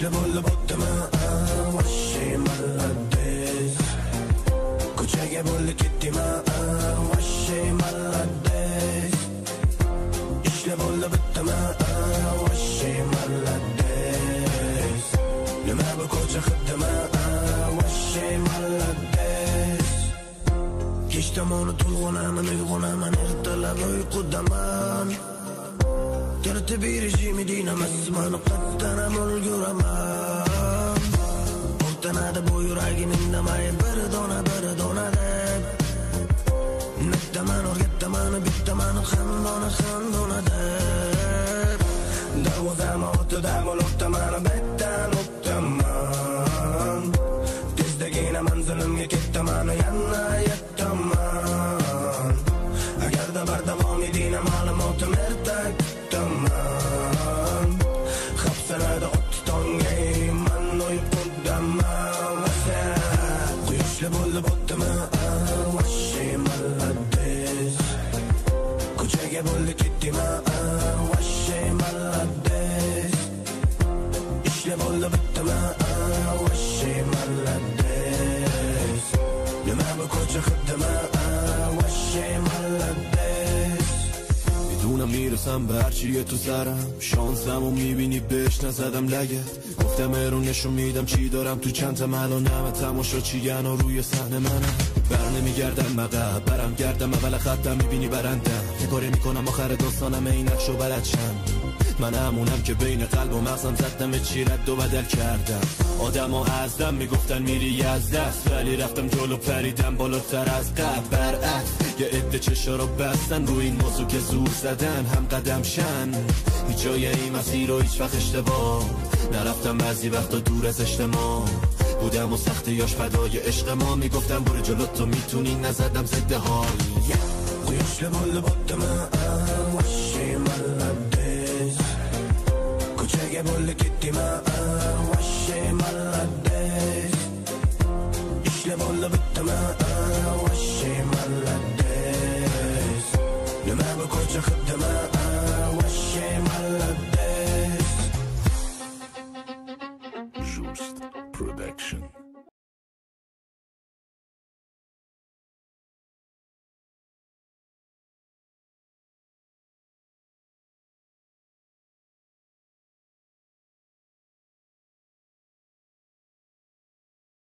ishlab bo'ldi bo'ptimi vashi malades ko'chaga bo'ldi ketdimi vashi malades ishlab bo'ldi bitdimi vashi malades nima bu ko'cha xitdimi vashi malades kech tomoni to'lg'onaman uyg'onaman ertalab uyqudaman tertib rejimi dinamasman qatdanam ulguraman o'rtanadi bu yuragim indamay bir dona deb nettaman o'rgataman bittaman xandona deb darvozam ortidan o'taman betdan o'taman tezdagina manzilimga ketaman yana yetaman agarda bardavom edina ma'lumotim ertak hapsanada ot tonga man uyqudaman quyoshli bo'ldi bo'ptimi vashi malades ko'chaga bo'ldi ketdimi vashi malades ishlab bo'ldi bitdimi vashi malades nima bu ko'cha xitdimi vashi malades میدونم میرسم به هرچیه تو سرم شانسم و میبینی بهش نزدم لگت گفتم ارون نشون میدم چی دارم تو چند تا ملانم تماشا چیگن و روی صحنه منم بر نمیگردم مقب برم گردم اول خطم میبینی برندم یه کاری میکنم آخر داستانم این نقش و بلدشم من همونم که بین قلب و مغزم زدم چی رد و بدل کردم آدم ها ازدم میگفتن میری از دست ولی رفتم جلو پریدم بالاتر از قبل برعکس یه عده چشا رو بستن روی این موضوع که زور زدن هم قدم شن هیچ جای این مسیر رو هیچ وقت اشتباه نرفتم بعضی وقتا دور از اجتماع بودم و سختیاش فدای عشق ما میگفتم برو جلو تو میتونی نزدم زده های قیاش لبال بودم وشی ملدز کوچه بول گیتیم وشی ملدز ایش لبال بودم وشی ملدز